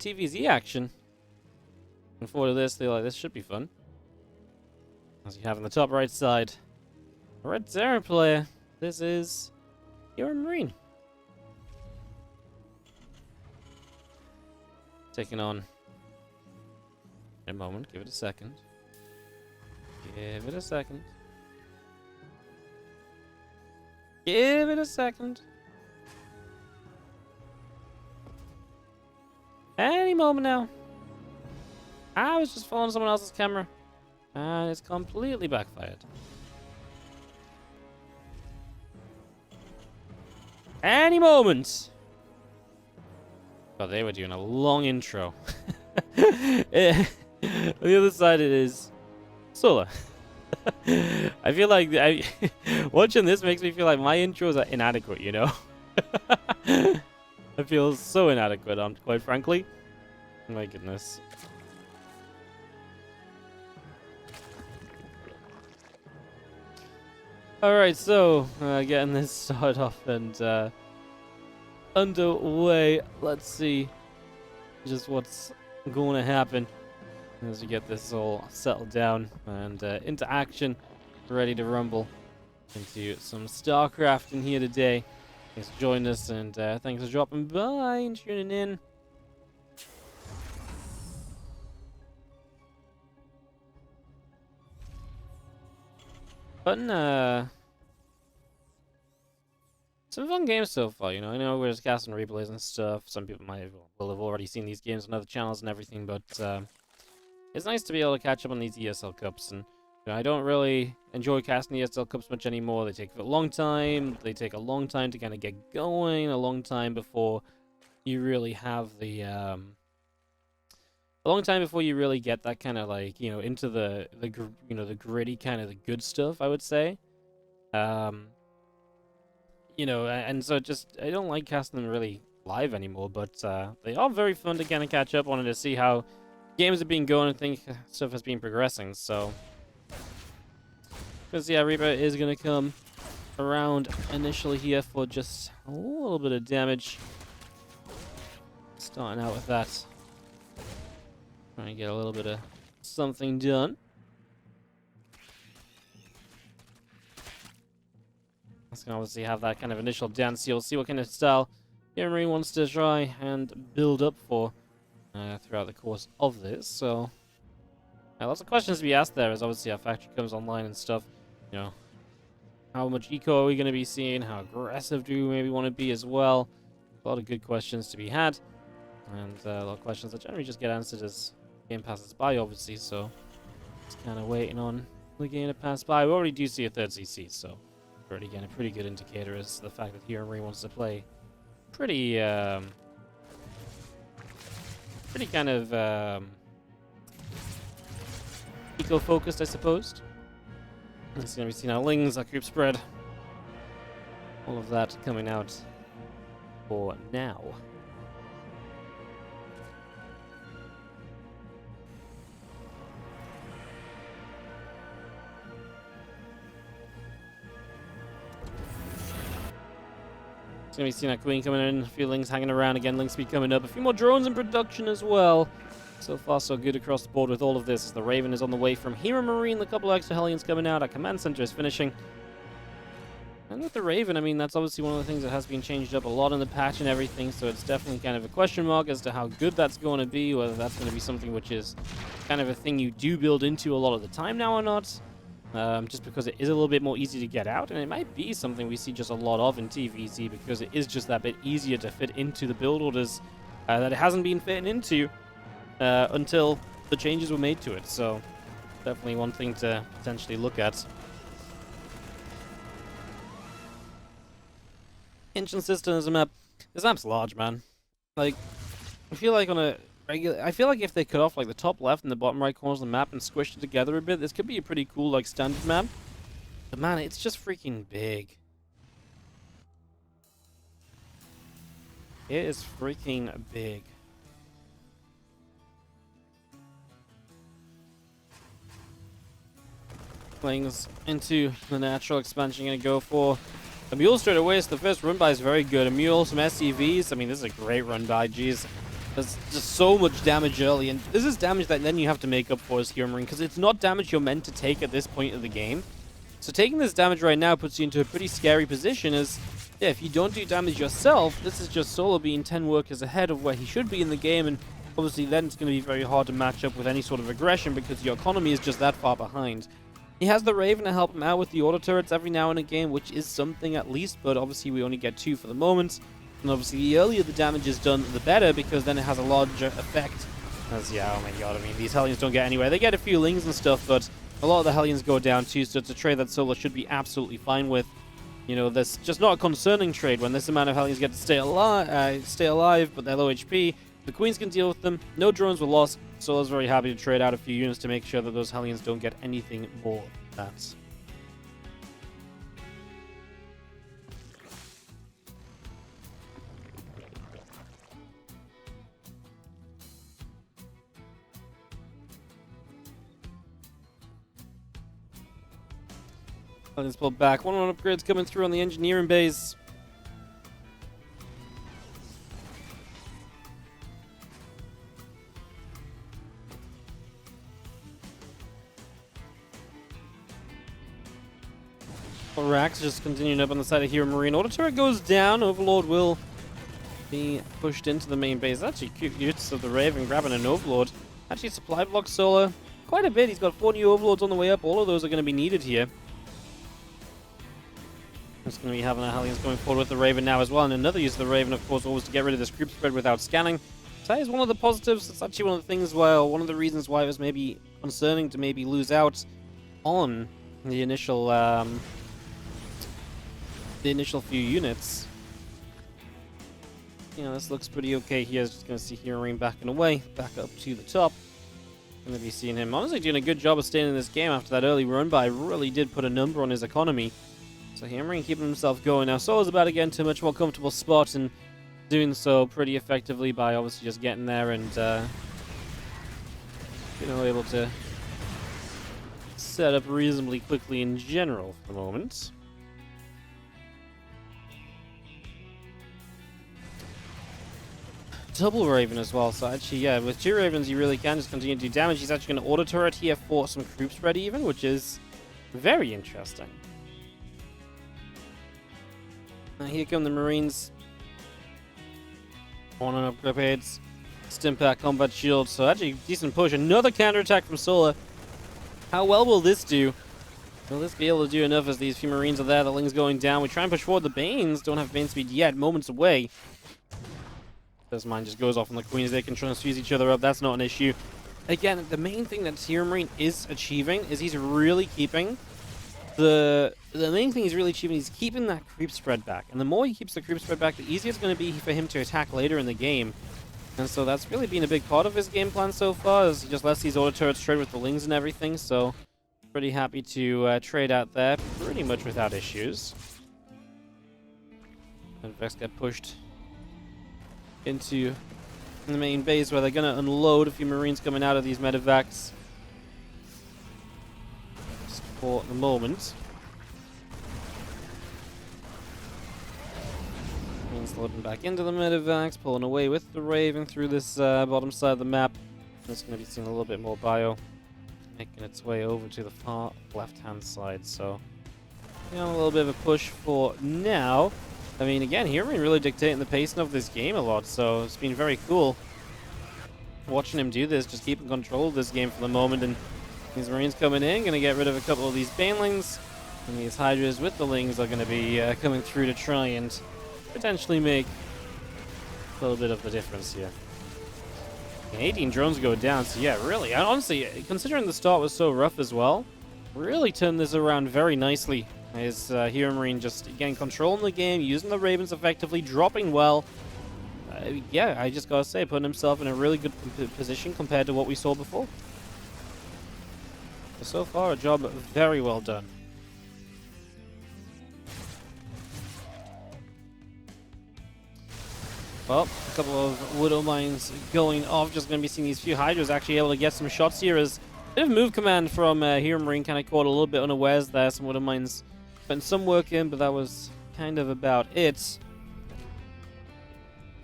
TvZ action. Looking forward to this. Feel like this should be fun. As you have on the top right side, a red Terran player. This is HeroMarine. Taking on. In a moment, give it a second. Give it a second. Give it a second. Any moment now. I was just following someone else's camera, and it's completely backfired. Any moment. Oh, they were doing a long intro. On the other side, it is Solar. I feel like watching this makes me feel like my intros are inadequate, you know? I feel so inadequate, quite frankly. My goodness. Alright, so, getting this started off and underway. Let's see just what's going to happen as we get this all settled down and into action, ready to rumble into some StarCraft in here today. Thanks for joining us, and thanks for dropping by and tuning in. But some fun games so far, you know. I know we're just casting replays and stuff. Some people will have already seen these games on other channels and everything, but it's nice to be able to catch up on these ESL Cups. And you know, I don't really enjoy casting ESL Cups much anymore. They take a long time. They take a long time to kind of get going. A long time before you really have the a long time before you really get that kind of like, you know, into the gritty kind of the good stuff, I would say. You know, and so just, I don't like casting them really live anymore, but they are very fun to kind of catch up on and to see how games have been going and think stuff has been progressing, so. Because, yeah, Reaper is going to come around initially here for just a little bit of damage. Starting out with that. Trying to get a little bit of something done. Let's obviously have that kind of initial dance. You'll see what kind of style HeroMarine wants to try and build up for throughout the course of this. So, lots of questions to be asked there as obviously our factory comes online and stuff. You know, how much eco are we going to be seeing? How aggressive do we maybe want to be as well? A lot of good questions to be had. And a lot of questions that generally just get answered as the game passes by, obviously. So, just kind of waiting on the game to pass by. We already do see a third CC, so already again a pretty good indicator is the fact that HeroMarine wants to play pretty kind of eco-focused, I suppose. It's going to be seen our Lings, our group spread, all of that coming out for now. It's going to be seeing that Queen coming in, a few Lings hanging around again, Link speed coming up, a few more drones in production as well. So far so good across the board with all of this. As the Raven is on the way from HeroMarine, a couple of extra Hellions coming out, our command center is finishing. And with the Raven, I mean, that's obviously one of the things that has been changed up a lot in the patch and everything, so it's definitely kind of a question mark as to how good that's going to be, whether that's going to be something which is kind of a thing you do build into a lot of the time now or not. Just because it is a little bit more easy to get out, and it might be something we see just a lot of in TvZ because it is just that bit easier to fit into the build orders that it hasn't been fitting into until the changes were made to it. So definitely one thing to potentially look at. Ancient System is a map. This map's large, man. Like, I feel like on a regular, I feel like if they cut off like the top left and the bottom right corners of the map and squished it together a bit, this could be a pretty cool like standard map. But man, it's just freaking big. It is freaking big. Things into the natural expansion, gonna go for a mule straight away. So the first run by is very good. A mule, some SCVs. I mean, this is a great run by. Jeez. There's just so much damage early, and this is damage that then you have to make up for as HeroMarine, because it's not damage you're meant to take at this point of the game. So taking this damage right now puts you into a pretty scary position, as yeah, if you don't do damage yourself, this is just Solar being 10 workers ahead of where he should be in the game, and obviously then it's going to be very hard to match up with any sort of aggression because your economy is just that far behind. He has the Raven to help him out with the auto turrets every now and again, which is something at least, but obviously we only get 2 for the moment. And obviously the earlier the damage is done, the better, because then it has a larger effect. As, yeah, oh my god, I mean, these Hellions don't get anywhere. They get a few Lings and stuff, but a lot of the Hellions go down too, so it's a trade that Solar should be absolutely fine with. You know, that's just not a concerning trade when this amount of Hellions get to stay alive, but they're low HP. The Queens can deal with them. No drones were lost. Solar's very happy to trade out a few units to make sure that those Hellions don't get anything more than that. Let's pull back. 1-1 upgrades coming through on the engineering base. Rax just continuing up on the side of HeroMarine. Auto turret goes down. Overlord will be pushed into the main base. Actually, cute use of the Raven grabbing an Overlord. Actually, supply block Solar quite a bit. He's got 4 new Overlords on the way up. All of those are going to be needed here. Just going to be having our Hellions going forward with the Raven now as well. And another use of the Raven, of course, always to get rid of this group spread without scanning. So that is one of the positives. It's actually one of the things where, one of the reasons why it was maybe concerning to maybe lose out on the initial few units. You know, this looks pretty okay here. Just going to see HeroMarine backing away, back up to the top. Going to be seeing him honestly doing a good job of staying in this game after that early run by. Really did put a number on his economy. So HeroMarine keeping himself going. Now Solar's about to get into a much more comfortable spot, and doing so pretty effectively by obviously just getting there and you know, able to set up reasonably quickly in general for the moment. Double Raven as well, so actually, yeah, with 2 Ravens you really can just continue to do damage. He's actually going to auto turret here for some group spread even, which is very interesting. Now here come the Marines. On and upgrades. Stimpack combat shield, so actually decent push. Another counterattack from Solar. How well will this do? Will this be able to do enough as these few Marines are there? The Ling's going down. We try and push forward. The Banes don't have Bane speed yet. Moments away. This mine just goes off on the Queens. They can transfuse each other up. That's not an issue. Again, the main thing that HeroMarine is achieving is he's really keeping the main thing he's really achieving is keeping that creep spread back. And the more he keeps the creep spread back, the easier it's going to be for him to attack later in the game. And so that's really been a big part of his game plan so far, as he just lets these auto turrets trade with the Lings and everything. So pretty happy to trade out there pretty much without issues. And Vex get pushed into the main base where they're going to unload a few Marines coming out of these medevacs. Just for the moment. Marines loading back into the medevacs, pulling away with the Raven through this bottom side of the map. It's going to be seeing a little bit more bio making its way over to the far left-hand side. So, you know, a little bit of a push for now. I mean, again, HeroMarine really dictating the pacing of this game a lot, so it's been very cool watching him do this, just keeping control of this game for the moment. And these Marines coming in, going to get rid of a couple of these Banelings, and these Hydras with the Lings are going to be coming through to try and potentially make a little bit of the difference here. And 18 drones go down, so yeah, really, honestly, considering the start was so rough as well, really turned this around very nicely. Is HeroMarine just getting control in the game, using the Ravens effectively, dropping well. Yeah, I just gotta say, putting himself in a really good position compared to what we saw before. So far, a job very well done. Well, a couple of Widow Mines going off. Just gonna be seeing these few Hydras actually able to get some shots here, as a bit of move command from HeroMarine kind of caught a little bit unawares there. Some Widow Mines putting some work in, but that was kind of about it.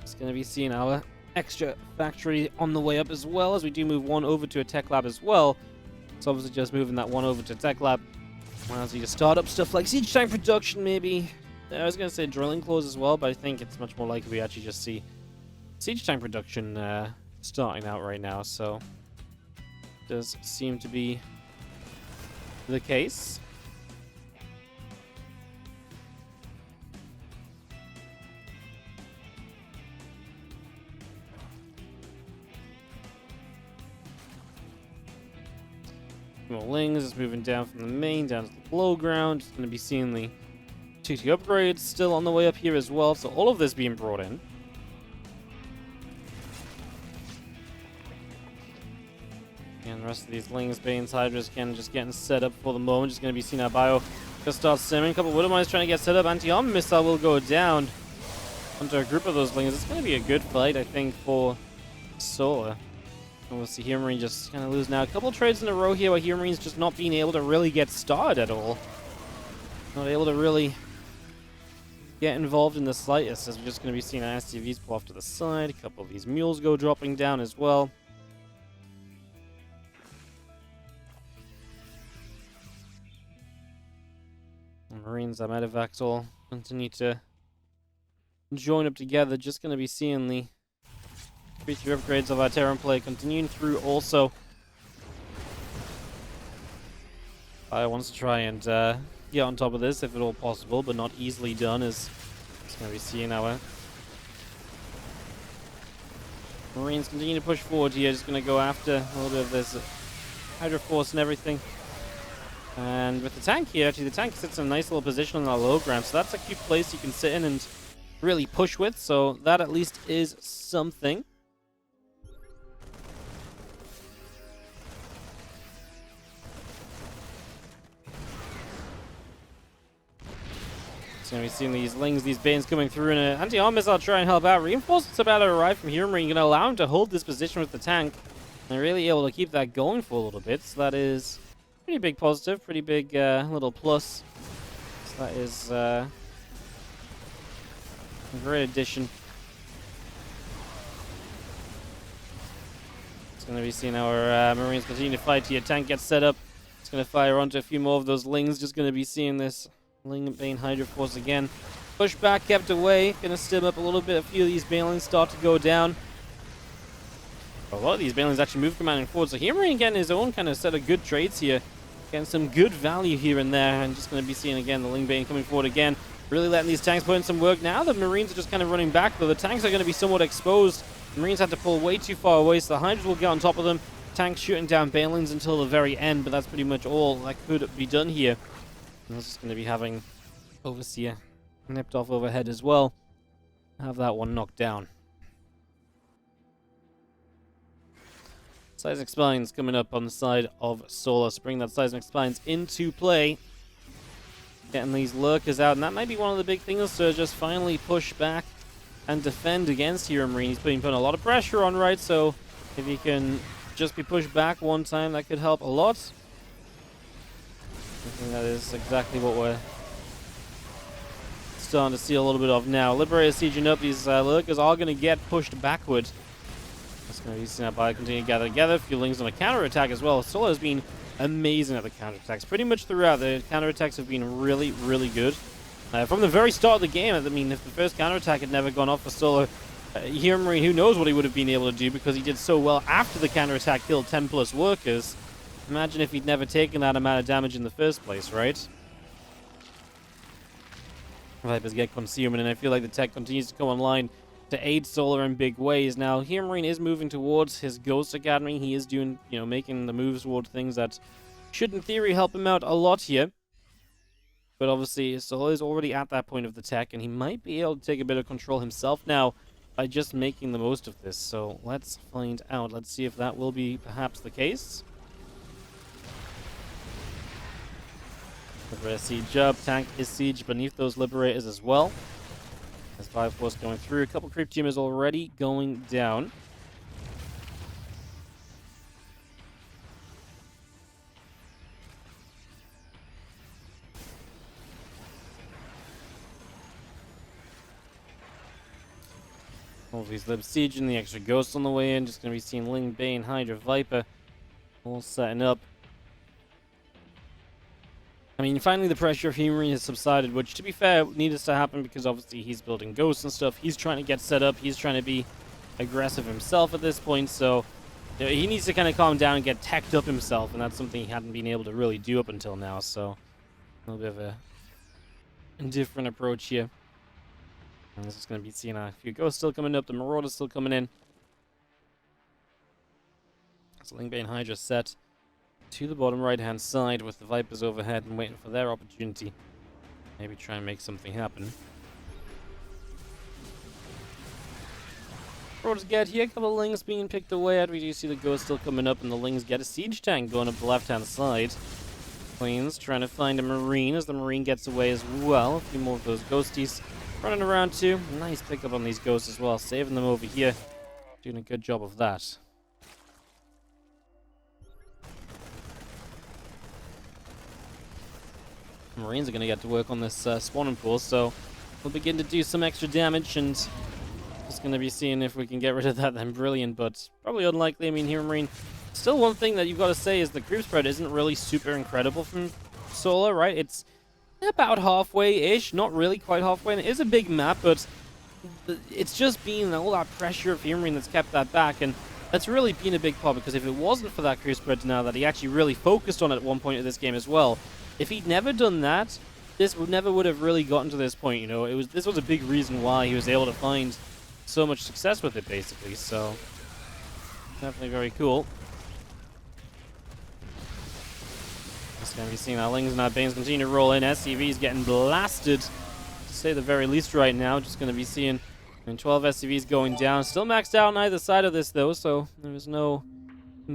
It's going to be seeing our extra factory on the way up as well, as we do move one over to a tech lab as well. So obviously just moving that one over to tech lab allows you to start up stuff like siege tank production, maybe. I was going to say drilling claws as well, but I think it's much more likely we actually just see siege tank production starting out right now, so does seem to be the case. Lings is moving down from the main down to the below ground. It's going to be seeing the 2T upgrades still on the way up here as well, so all of this being brought in. And the rest of these Lings, Banes, Hydras, again, just getting set up for the moment. Just going to be seeing our bio just start simmering. A couple of Widowmines trying to get set up. Anti-armor missile will go down onto a group of those Lings. It's going to be a good fight, I think, for Solar. And we'll see HeroMarine just kind of lose now. A couple of trades in a row here where HeroMarine's just not being able to really get started at all. Not able to really get involved in the slightest, as we're just going to be seeing our STVs pull off to the side. A couple of these mules go dropping down as well. And Marines, our medevacs all continue to join up together. Just going to be seeing the 3 upgrades of our Terran play continuing through also. I wants to try and get on top of this if at all possible, but not easily done, as it's going to be seeing our Marines continue to push forward here. Just going to go after a little bit of this Hydra Force and everything. And with the tank here, actually the tank sits in a nice little position on our low ground, so that's a cute place you can sit in and really push with, so that at least is something. Going to be seeing these Lings, these Banes coming through, and an anti-armor missile try and help out. Reinforcements about to arrive from HeroMarine, going to allow him to hold this position with the tank, and really able to keep that going for a little bit. So that is pretty big positive, pretty big little plus. So that is a great addition. It's going to be seeing our Marines continue to fight here. Tank gets set up. It's going to fire onto a few more of those Lings. Just going to be seeing this Ling and Bane Hydra Force again. Push back, kept away. Gonna stim up a little bit. A few of these Banelings start to go down. A lot of these Banelings actually move commanding forward. So HeroMarine getting his own kind of set of good trades here. Getting some good value here and there. And just gonna be seeing again the Ling Bane coming forward again. Really letting these tanks put in some work. Now the Marines are just kind of running back, though. The tanks are going to be somewhat exposed. The Marines have to pull way too far away, so the Hydras will get on top of them. Tanks shooting down Banelings until the very end, but that's pretty much all that could be done here. And that's just going to be having Overseer nipped off overhead as well. Have that one knocked down. Seismic Spines coming up on the side of Solar. So bring that Seismic Spines into play. Getting these lurkers out, and that might be one of the big things to just finally push back and defend against HeroMarine. He's putting a lot of pressure on, right? So if he can just be pushed back one time, that could help a lot. I think that is exactly what we're starting to see a little bit of now. Liberator sieging up. These lurkers are going to get pushed backward. That's going to be seen out by continue to gather together. A few Lings on a counterattack as well. Solar has been amazing at the counterattacks. Pretty much throughout, the counterattacks have been really, really good. From the very start of the game, I mean, if the first counterattack had never gone off for Solar, HeroMarine, who knows what he would have been able to do, because he did so well after the counterattack killed 10 plus workers. Imagine if he'd never taken that amount of damage in the first place, right? Vipers get consumed, and I feel like the tech continues to come online to aid Solar in big ways. Now, HeroMarine is moving towards his Ghost Academy. He is doing, making the moves toward things that should, in theory, help him out a lot here. But obviously, Solar is already at that point of the tech, and he might be able to take a bit of control himself now by just making the most of this. So let's find out. Let's see if that will be perhaps the case. Liberator siege up. Tank is sieged beneath those Liberators as well. As Vive Force going through. A couple creep teamers already going down. All these Lib Siege and the extra Ghosts on the way in. Just going to be seeing Ling, Bane, Hydra, Viper all setting up. I mean, finally the pressure of HeroMarine has subsided, which, to be fair, needed to happen because obviously he's building Ghosts and stuff. He's trying to get set up. He's trying to be aggressive himself at this point, so you know, he needs to kind of calm down and get teched up himself, and that's something he hadn't been able to really do up until now, so a little bit of a different approach here. And this is going to be seeing a few Ghosts still coming up, the Marauders still coming in. So Lingbane Hydra set to the bottom right-hand side with the Vipers overhead and waiting for their opportunity. Maybe try and make something happen. Marauders get here, a couple of Lings being picked away at. We do see the Ghost still coming up, and the Lings get a Siege Tank going up the left-hand side. Queens trying to find a Marine as the Marine gets away as well. A few more of those Ghosties running around too. Nice pickup on these Ghosts as well, saving them over here. Doing a good job of that. Marines are going to get to work on this spawning pool, so we'll begin to do some extra damage, and just going to be seeing if we can get rid of that then. Brilliant, but probably unlikely. I mean, HeroMarine, still one thing that you've got to say is the creep spread isn't really super incredible from Solar, right? It's about halfway-ish, not really quite halfway, and it is a big map, but it's just been all that pressure of HeroMarine that's kept that back, and that's really been a big part, because if it wasn't for that creep spread now that he actually really focused on it at one point of this game as well, if he'd never done that, this never would have really gotten to this point, you know. This was a big reason why he was able to find so much success with it, basically, so definitely very cool. Just going to be seeing our Lings and our Banes continue to roll in. SCV's getting blasted, to say the very least right now. Just going to be seeing 12 SCVs going down. Still maxed out on either side of this, though, so there is no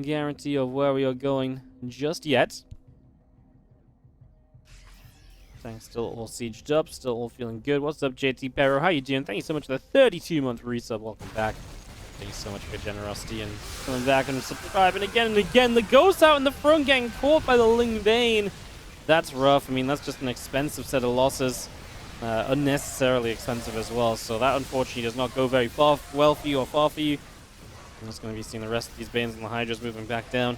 guarantee of where we are going just yet. Thanks, still all sieged up, still all feeling good. What's up, JT Perro? How you doing? Thank you so much for the 32-month resub. Welcome back. Thank you so much for your generosity and coming back and subscribing again and again. The Ghost out in the front getting caught by the Ling Bane. That's rough. I mean, that's just an expensive set of losses. Unnecessarily expensive as well. So that, unfortunately, does not go very well for you or far for you. I'm just going to be seeing the rest of these Banes and the Hydras moving back down.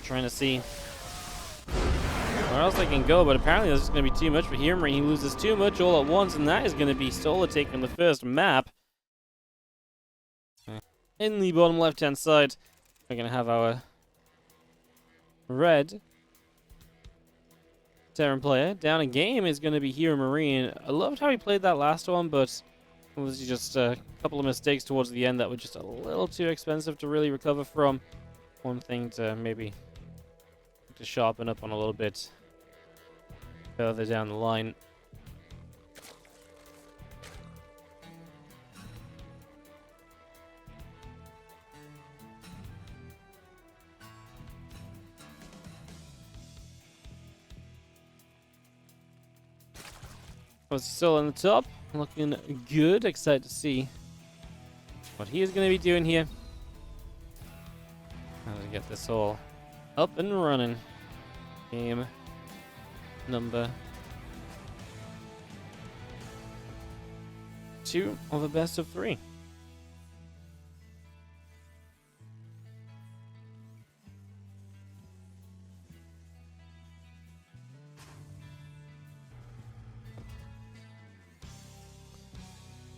Trying to see where else they can go, but apparently this is going to be too much for HeroMarine. He loses too much all at once, and that is going to be Solar taking the first map. In the bottom left-hand side, we're going to have our red Terran player. Down a game is going to be HeroMarine. I loved how he played that last one, but it was just a couple of mistakes towards the end that were just a little too expensive to really recover from. One thing to maybe to sharpen up on a little bit further down the line. Was still on the top, looking good. Excited to see what he is going to be doing here. How to get this all up and running. Game number 2 of a best of 3.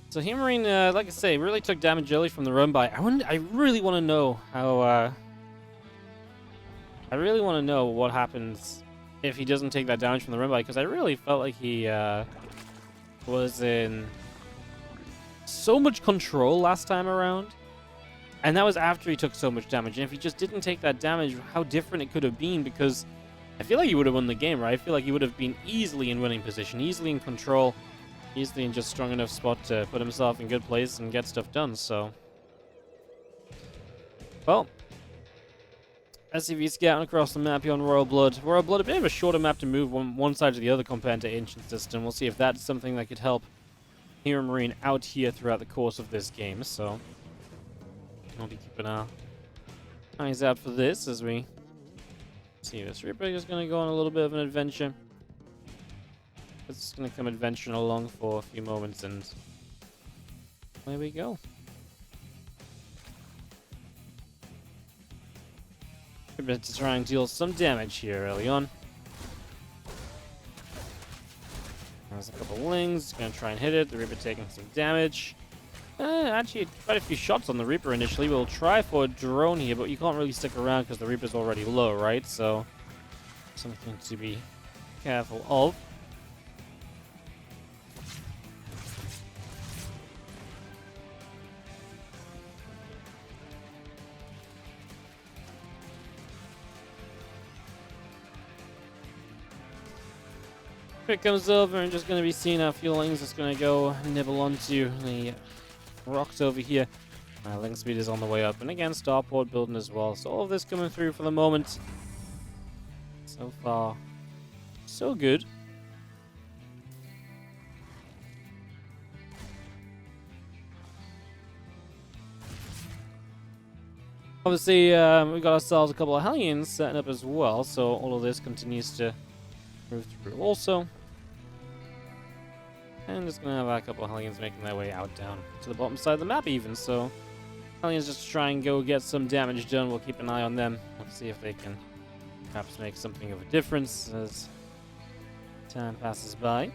So HeroMarine, like I say, really took damage early from the run by. I really want to know how. I really want to know what happens if he doesn't take that damage from the run by, because I really felt like he was in so much control last time around, and that was after he took so much damage. And if he just didn't take that damage, how different it could have been, because I feel like he would have won the game, right? I feel like he would have been easily in winning position, easily in control, easily in just strong enough spot to put himself in good place and get stuff done. So, well, SCV scouting across the map here on Royal Blood. Royal Blood, a bit of a shorter map to move one side to the other compared to Ancient System. We'll see if that's something that could help HeroMarine out here throughout the course of this game. So, we'll be keeping our eyes out for this as we see this. Reaper is going to go on a little bit of an adventure. It's going to come adventuring along for a few moments, and There we go. Reaper to try and deal some damage here early on. There's a couple lings. Gonna try and hit it. The Reaper taking some damage. Actually, quite a few shots on the Reaper initially. We'll try for a drone here, but you can't really stick around because the Reaper's already low, right? So, something to be careful of. It comes over and just going to be seeing our fuelings. Just going to go nibble onto the rocks over here. Link speed is on the way up, and again starport building as well. So all of this coming through for the moment. So far, so good. Obviously, we got ourselves a couple of Hellions setting up as well. So all of this continues to move through also. And just gonna have a couple of Hellions making their way out down to the bottom side of the map even, so Hellions just try and go get some damage done. We'll keep an eye on them. Let's see if they can perhaps make something of a difference as time passes by.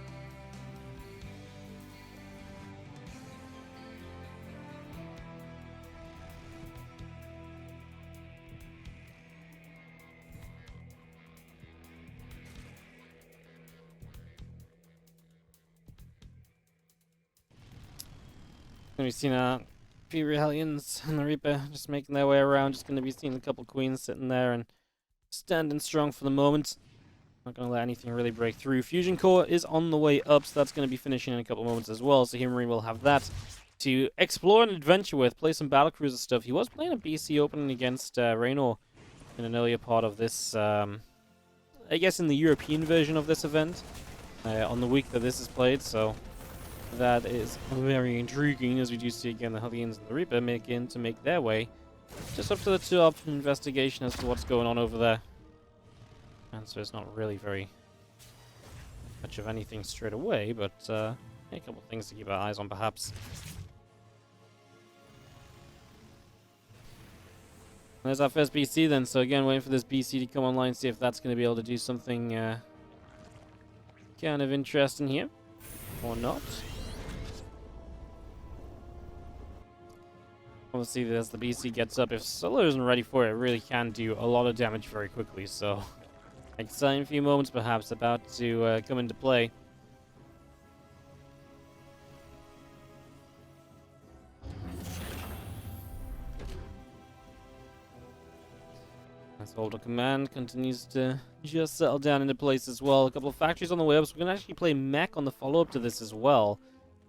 We've seen a few Hellions and the Reaper just making their way around. Just going to be seeing a couple Queens sitting there and standing strong for the moment. Not going to let anything really break through. Fusion Core is on the way up, so that's going to be finishing in a couple of moments as well. So HeroMarine will have that to explore and adventure with, play some battlecruiser stuff. He was playing a BC Open against Raynor in an earlier part of this, I guess in the European version of this event, on the week that this is played, so that is very intriguing, as we do see again the Hellions and the Reaper begin to make their way just up to the top. Investigation as to what's going on over there. And so it's not really very much of anything straight away, but a couple things to keep our eyes on perhaps. There's our first BC then, so again waiting for this BC to come online, see if that's going to be able to do something kind of interesting here, or not. Obviously, as the BC gets up, if Solar isn't ready for it, it really can do a lot of damage very quickly. So, exciting few moments perhaps about to come into play. As Order Command continues to just settle down into place as well. A couple of factories on the way up, so we're going to actually play Mech on the follow-up to this as well.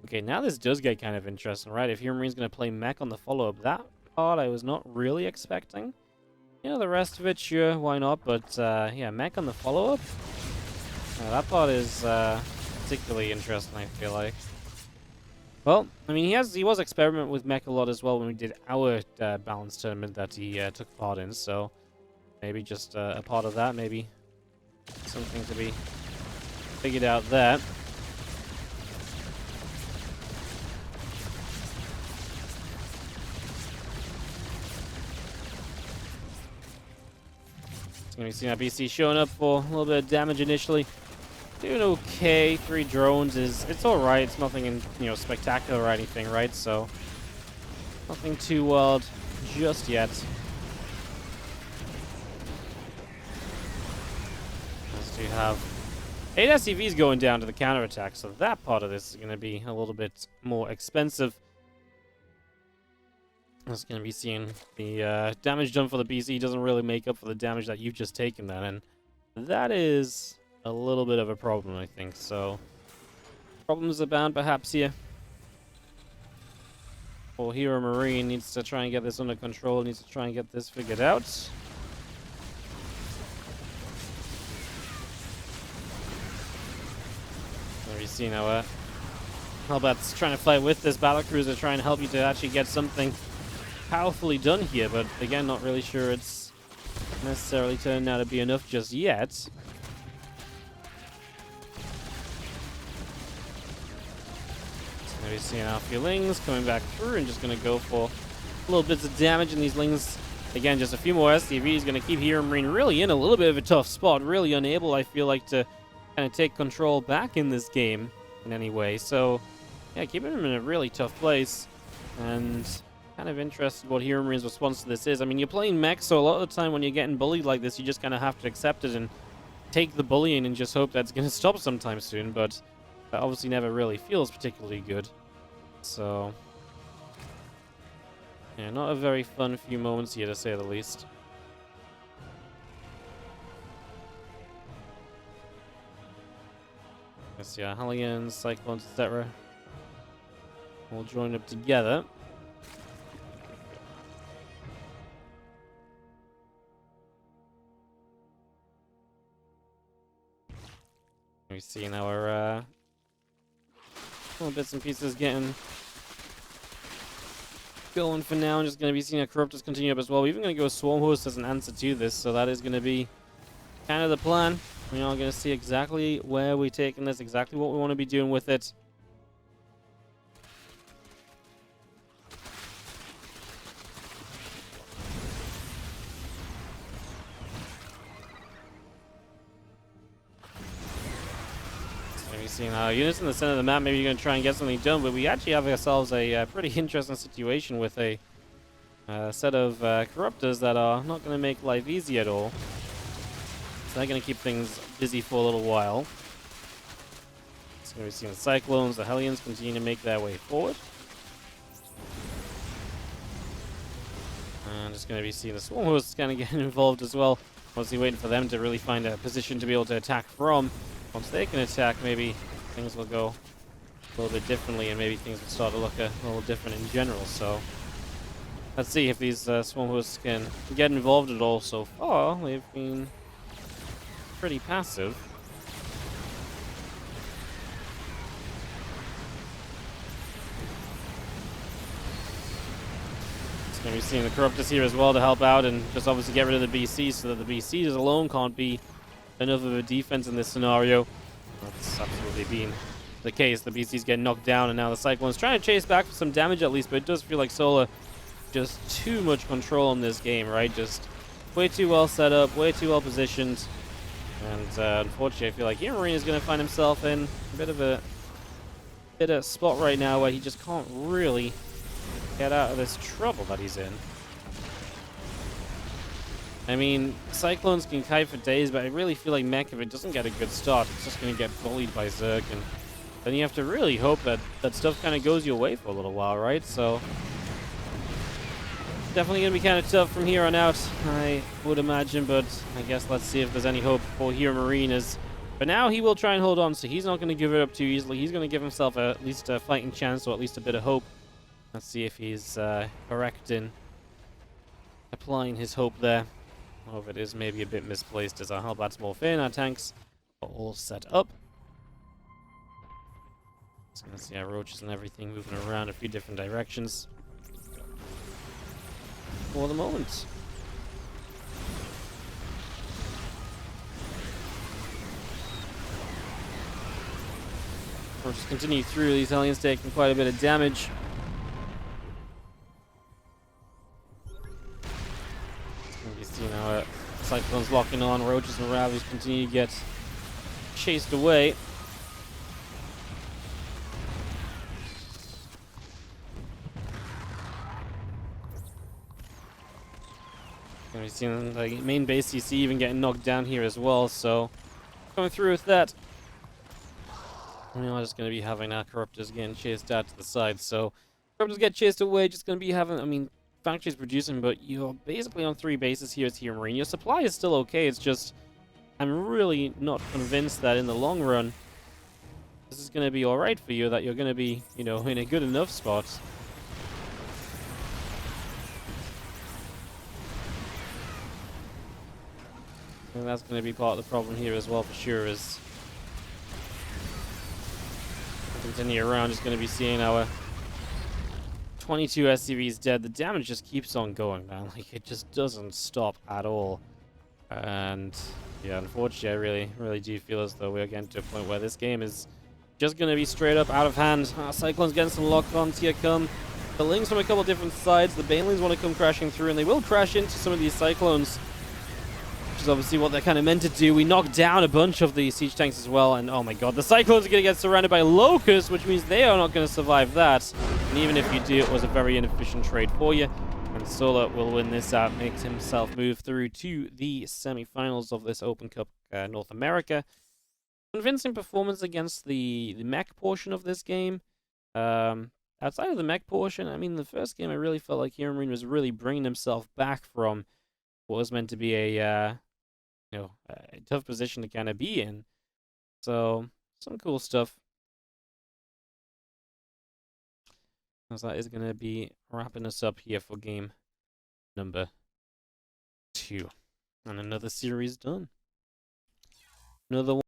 Okay, now this does get kind of interesting, right? If HeroMarine's going to play Mech on the follow-up, that part I was not really expecting. You know, the rest of it, sure, why not? But, yeah, Mech on the follow-up? That part is particularly interesting, I feel like. Well, I mean, he was experimenting with Mech a lot as well when we did our balance tournament that he took part in, so maybe just a part of that, maybe something to be figured out there. Going to see that BC showing up for a little bit of damage initially. Doing okay. 3 drones it's alright. It's nothing spectacular or anything, right? So nothing too wild just yet. As we have 8 SCVs going down to the counterattack, so that part of this is going to be a little bit more expensive. It's going to be seeing the damage done for the BC doesn't really make up for the damage that you've just taken then, and that is a little bit of a problem, I think. So problems abound perhaps here. Well, HeroMarine needs to try and get this under control, needs to try and get this figured out. There you see now Hellbat's trying to fight with this battlecruiser, trying to help you to actually get something powerfully done here, but again, not really sure it's necessarily turning out to be enough just yet. So Maybe seeing our few lings coming back through and just going to go for little bits of damage in these lings. Again, just a few more SCVs going to keep HeroMarine really in a little bit of a tough spot. Really unable, I feel like, to kind of take control back in this game in any way. So, yeah, keeping him in a really tough place. And kind of interested what HeroMarine's response to this is. I mean, you're playing Mech, so a lot of the time when you're getting bullied like this, you just kind of have to accept it and take the bullying and just hope that's going to stop sometime soon. But that obviously never really feels particularly good. So, yeah, not a very fun few moments here, to say the least. Let's see, Hellions, Cyclones, etc. All join up together. We've seen our little bits and pieces getting going for now. I'm just going to be seeing our Corruptors continue up as well. We're even going to go Swarm Host as an answer to this, so that is going to be kind of the plan. We're all going to see exactly where we're taking this, exactly what we want to be doing with it. Seeing our units in the center of the map, maybe you're going to try and get something done, but we actually have ourselves a pretty interesting situation with a set of Corruptors that are not going to make life easy at all. So they're going to keep things busy for a little while. So we're seeing the Cyclones, the Hellions continue to make their way forward. And just going to be seeing the Swarm Hosts kind of getting involved as well. Obviously waiting for them to really find a position to be able to attack from. Once they can attack, maybe things will go a little bit differently, and maybe things will start to look a little different in general. So let's see if these Swarm Hosts can get involved at all. So far, they've been pretty passive. It's going to be seeing the Corruptors here as well to help out and just obviously get rid of the BCs, so that the BCs alone can't be enough of a defense in this scenario. That's absolutely been the case. The BC's getting knocked down, and now the Cyclone's trying to chase back for some damage at least, but it does feel like Solar just too much control in this game, right? Just way too well set up, way too well positioned. And unfortunately, I feel like HeroMarine is going to find himself in a bit of a spot right now where he just can't really get out of this trouble that he's in. I mean, Cyclones can kite for days, but I really feel like Mech, if it doesn't get a good start, it's just going to get bullied by Zerg, and then you have to really hope that that stuff kind of goes your way for a little while, right? So, definitely going to be kind of tough from here on out, I would imagine, but I guess let's see if there's any hope for HeroMarine. But now he will try and hold on, so he's not going to give it up too easily. He's going to give himself at least a fighting chance, or at least a bit of hope. Let's see if he's correct in applying his hope there. Oh, if it is maybe a bit misplaced, as our Hellbats morph in, our tanks are all set up. So let's see our roaches and everything moving around a few different directions for the moment. We'll just continue through. These Hellions taking quite a bit of damage. You know, Cyclones locking on, Roaches and Ravies continue to get chased away. And we've seen the main base CC even getting knocked down here as well, so coming through with that. We're not just going to be having our Corruptors getting chased out to the side, so Corruptors get chased away, just going to be having, I mean, Factory's producing, but you're basically on 3 bases here as HeroMarine. Your supply is still okay, it's just I'm really not convinced that in the long run this is going to be alright for you, that you're going to be, you know, in a good enough spot. And that's going to be part of the problem here as well, for sure, is continue around, just going to be seeing our 22 SCVs dead. The damage just keeps on going, man. Like, it just doesn't stop at all. And yeah, unfortunately, I really do feel as though we're getting to a point where this game is just going to be straight up out of hand. Cyclone's getting some lock-ons here come. The Lings from a couple different sides. The Banelings want to come crashing through, and they will crash into some of these Cyclones, which is obviously what they're kind of meant to do. We knocked down a bunch of the siege tanks as well, and oh my god, the Cyclones are going to get surrounded by Locusts, which means they are not going to survive that. And even if you do, it was a very inefficient trade for you. And Solar will win this out, makes himself move through to the semi-finals of this Open Cup North America. Convincing performance against the Mech portion of this game. Outside of the Mech portion, I mean, the first game I really felt like HeroMarine was really bringing himself back from what was meant to be a tough position to kind of be in. So, some cool stuff. As that is going to be wrapping us up here for game number 2. And another series done. Another one.